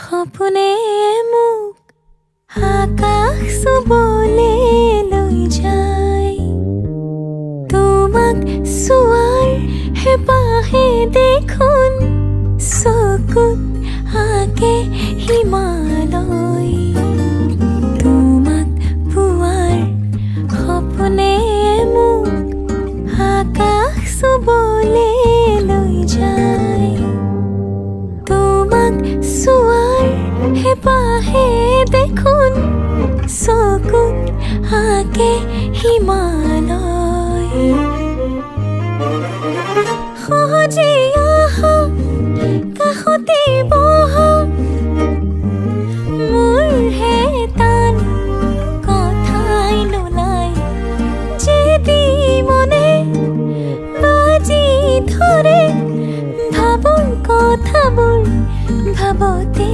সপোনে মোক আকাশ চুবলে লৈ যায়, তোমাক চোৱাৰ হেঁপাহে দেখোন চকুত আঁকে হিমালয়। তোমাক পোৱাৰ সপোনে মোক আকাশ চুবলে লৈ যায়, তোমাক চোৱাৰ হেঁপাহে দেখোন চকুত আঁকে হিমালয়। সহজে আহা কাষতে বহা, মোৰ হে টান কথাই নোলায়, যেদি মনে বাজি ধৰে ভাবৰ কথাবোৰ ভাবতে